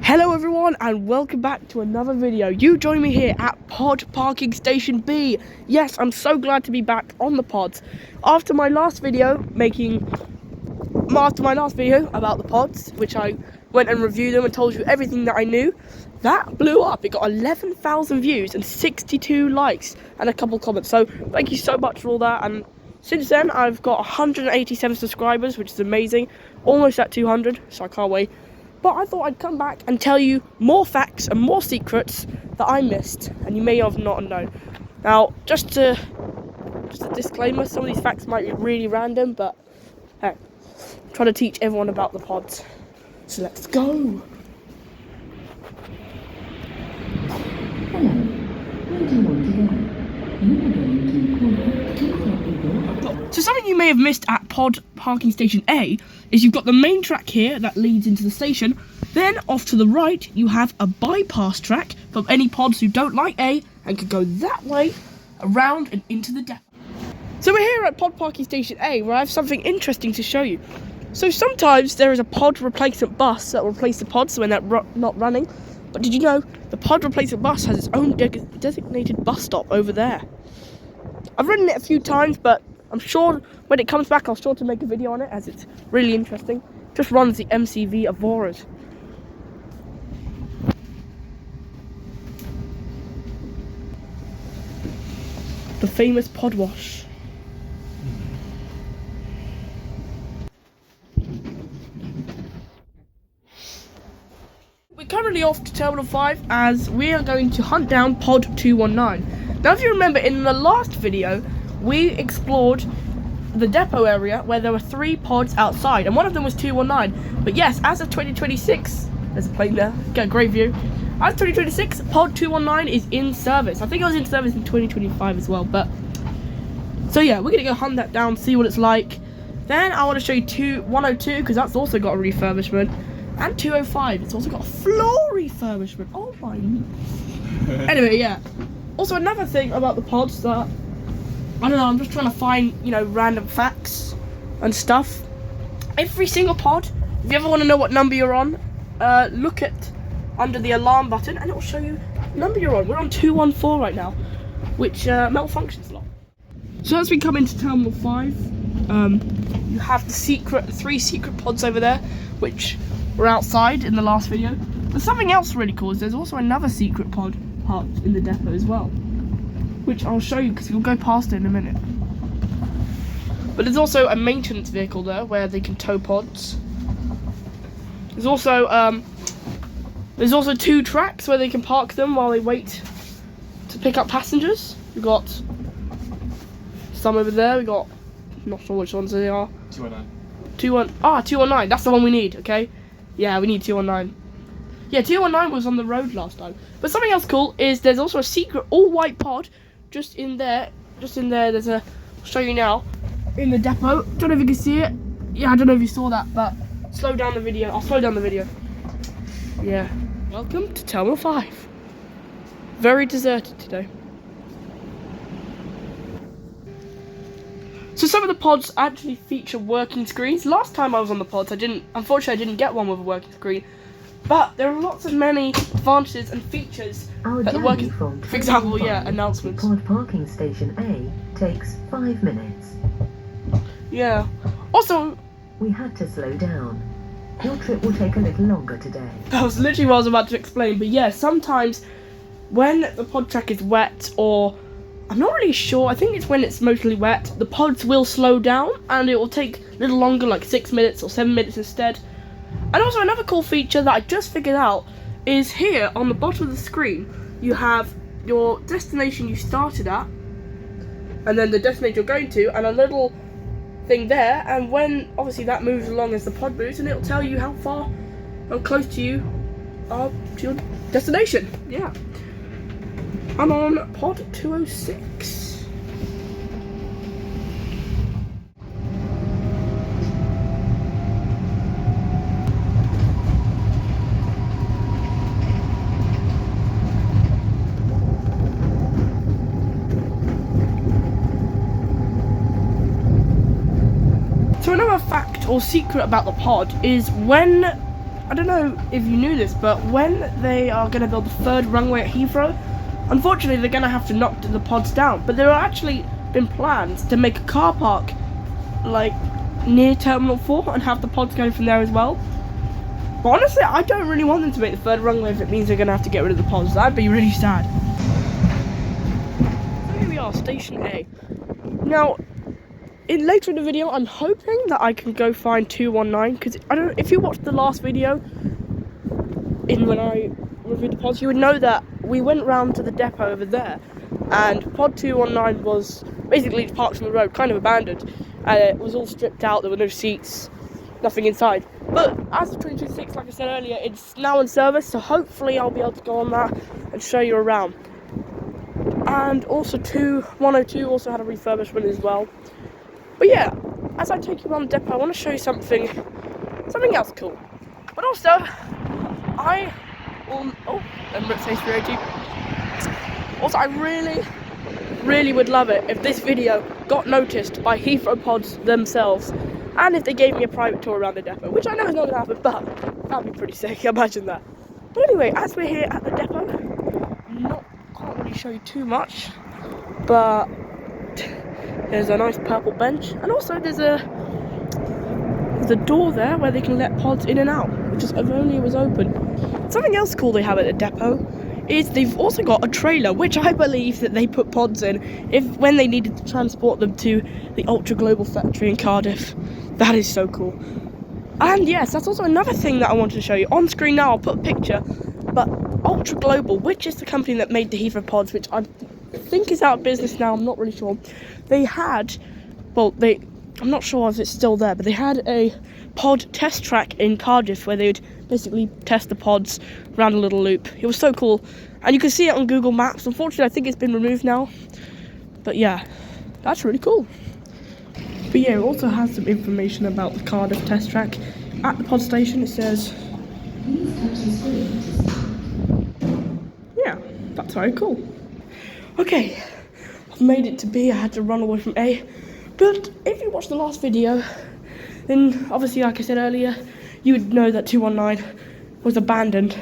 Hello everyone and welcome back to another video. You join me here at Pod Parking Station B. Yes, I'm so glad to be back on the pods. After my last video about the pods, which I went and reviewed them and told you everything that I knew, that blew up. It got 11,000 views and 62 likes and a couple comments. So thank you so much for all that. And since then I've got 187 subscribers, which is amazing. Almost at 200, so I can't wait. But I thought I'd come back and tell you more facts and more secrets that I missed and you may have not known. Now, just a disclaimer, some of these facts might be really random, but hey, I'm trying to teach everyone about the pods. So let's go. Hello, where do you want to go? You are going to Heathrow. So something you may have missed at Pod Parking Station A is you've got the main track here that leads into the station. Then off to the right you have a bypass track for any pods who don't like A and can go that way around and into the depot. So we're here at Pod Parking Station A where I have something interesting to show you. So sometimes there is a pod replacement bus that will replace the pods when they're not running. But did you know the pod replacement bus has its own designated bus stop over there? I've ridden it a few times, but I'm sure when it comes back, I'll sure to make a video on it as it's really interesting. Just runs the MCV Avoras. The famous pod wash. We're currently off to Terminal 5 as we are going to hunt down Pod 219. Now if you remember in the last video, we explored the depot area where there were 3 pods outside and one of them was 219. But yes, as of 2026, there's a plane there, get a great view. As of 2026, Pod 219 is in service. I think it was in service in 2025 as well, but so yeah, we're gonna go hunt that down, see what it's like. Then I want to show you 102 because that's also got a refurbishment, and 205. It's also got a floor refurbishment. Oh my. Anyway, yeah. Also another thing about the pods that I don't know, I'm just trying to find, random facts and stuff. Every single pod, if you ever want to know what number you're on, look at under the alarm button and it will show you what number you're on. We're on 214 right now, which malfunctions a lot. So as we come into Terminal 5, you have the 3 secret pods over there, which were outside in the last video. But something else really cool is there's also another secret pod parked in the depot as well, which I'll show you because we'll go past it in a minute. But there's also a maintenance vehicle there where they can tow pods. There's also 2 tracks where they can park them while they wait to pick up passengers. We've got some over there. We got, not sure which ones they are. 219. 219. That's the one we need. Okay. Yeah, we need 219. Yeah, 219 was on the road last time. But something else cool is there's also a secret all-white pod just in there. There's a, I'll show you now, in the depot. Don't know if you can see it. Yeah, I don't know if you saw that, but slow down the video. I'll slow down the video. Yeah. Welcome to Terminal 5. Very deserted today. So some of the pods actually feature working screens. Last time I was on the pods, unfortunately I didn't get one with a working screen. But there are lots of many advantages and features that the working, for example, announcements. Pod Parking Station A takes 5 minutes. Yeah. Also, we had to slow down. Your trip will take a little longer today. That was literally what I was about to explain. But yeah, sometimes when the pod track is wet, or I'm not really sure, I think it's when it's mostly wet, the pods will slow down and it will take a little longer, like 6 minutes or 7 minutes instead. And also another cool feature that I just figured out is here on the bottom of the screen you have your destination you started at and then the destination you're going to and a little thing there, and when obviously that moves along as the pod moves, and it'll tell you how close to you are to your destination. Yeah. I'm on pod 206. So another fact or secret about the pod is when I don't know if you knew this, but when they are going to build the third runway at Heathrow, unfortunately they're going to have to knock the pods down. But there are actually been plans to make a car park like near Terminal 4 and have the pods going from there as well. But honestly, I don't really want them to make the third runway if it means they're going to have to get rid of the pods. That'd be really sad. So here we are, Station A. Now, later in the video, I'm hoping that I can go find 219, because I don't know if you watched the last video when I reviewed the pods, you would know that we went round to the depot over there, and pod 219 was basically parked on the road, kind of abandoned, and it was all stripped out. There were no seats, nothing inside. But as the 2026, like I said earlier, it's now in service, so hopefully I'll be able to go on that and show you around. And also 102 also had a refurbishment as well. But yeah, as I take you around the depot, I want to show you something else cool. But also, Emirates A380. Also, I really would love it if this video got noticed by Heathrow pods themselves, and if they gave me a private tour around the depot, which I know is not going to happen, but that'd be pretty sick. Imagine that. But anyway, as we're here at the depot, can't really show you too much, but there's a nice purple bench, and also there's a door there where they can let pods in and out, which is only was open. Something else cool they have at the depot is they've also got a trailer, which I believe that they put pods in when they needed to transport them to the Ultra Global factory in Cardiff. That is so cool. And yes, that's also another thing that I wanted to show you. On screen now, I'll put a picture, but Ultra Global, which is the company that made the Heathrow pods, which I think is out of business now, I'm not really sure. I'm not sure if it's still there, but they had a pod test track in Cardiff where they would basically test the pods around a little loop. It was so cool, and you can see it on Google Maps. Unfortunately, I think it's been removed now, but yeah, that's really cool. But yeah, it also has some information about the Cardiff test track. At the pod station, it says, yeah, that's very cool. Okay, I've made it to B. I had to run away from A. But if you watched the last video, then obviously, like I said earlier, you would know that 219 was abandoned.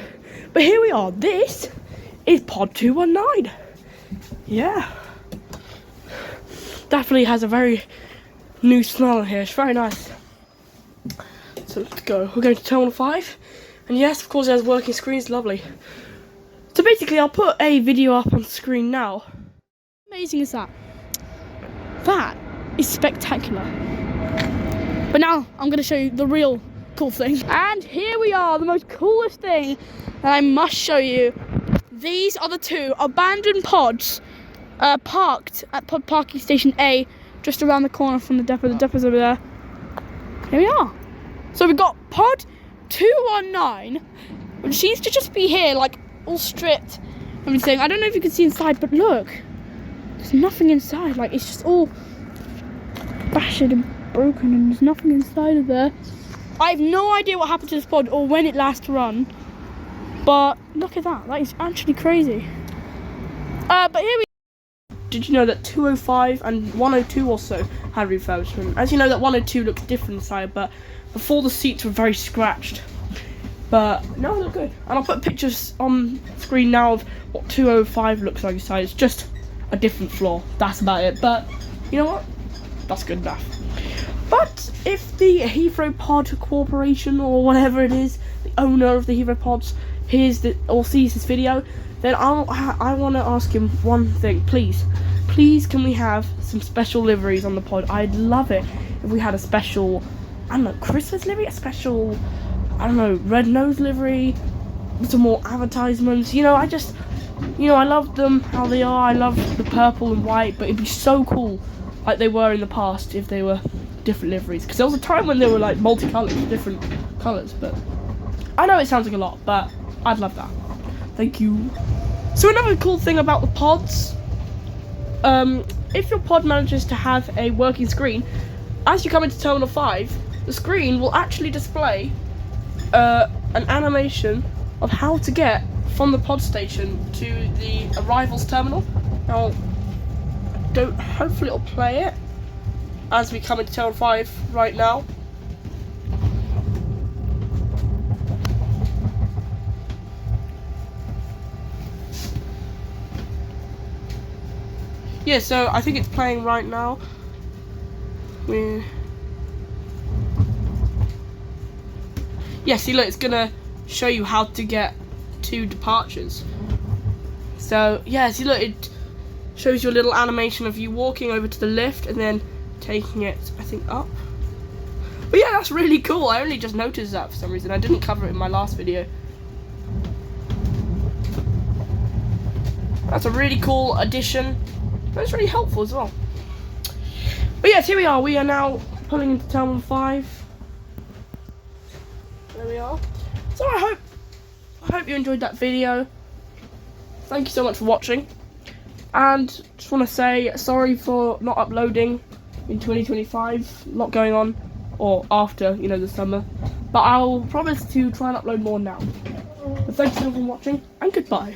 But here we are. This is pod 219. Yeah. Definitely has a very new smell in here. It's very nice. So let's go. We're going to Terminal 5. And yes, of course, it has working screens. Lovely. So basically, I'll put a video up on screen now. How amazing is that? That is spectacular. But now I'm going to show you the real cool thing. And here we are, the most coolest thing that I must show you. These are the two abandoned pods parked at pod parking station A, just around the corner from the depot. The depot's over there. Here we are. So we've got pod 219, which seems to just be here, like all stripped. Everything. I don't know if you can see inside, but look, there's nothing inside. Like, it's just all battered and broken, and there's nothing inside of there. I have no idea what happened to this pod or when it last run, but look at that. That is actually crazy. But here we. Did you know that 205 and 102 also had refurbishment? As you know, that 102 looks different inside, but before the seats were very scratched. But no, they look good. And I'll put pictures on screen now of what 205 looks like inside. It's just a different floor. That's about it. But you know what? That's good enough. But if the Heathrow Pod Corporation, or whatever it is, the owner of the Heathrow Pods, sees this video, then I want to ask him one thing. Please, can we have some special liveries on the pod? I'd love it if we had a special, I don't know, Christmas livery, a special, I don't know, red nose livery, some more advertisements. You know, I love them how they are. I love the purple and white, but it'd be so cool, like they were in the past, if they were different liveries. Because there was a time when they were like multicolored, different colours. But I know it sounds like a lot, but I'd love that. Thank you. So another cool thing about the pods, if your pod manages to have a working screen, as you come into Terminal 5, the screen will actually display an animation of how to get from the pod station to the arrivals terminal. Now, hopefully it'll play it as we come into Terminal 5 right now. yeah, so I think it's playing right now. Yeah, see, look, it's gonna show you how to get 2 departures. So yeah, see, look, it shows you a little animation of you walking over to the lift and then taking it, I think, up. But yeah, that's really cool. I only just noticed that for some reason. I didn't cover it in my last video. That's a really cool addition. That's really helpful as well. But yes, here we are. We are now pulling into Terminal 5. There we are. So I hope you enjoyed that video. Thank you so much for watching. And just want to say sorry for not uploading in 2025. A lot going on, or after, you know, the summer. But I'll promise to try and upload more now. But thanks so much for watching, and goodbye.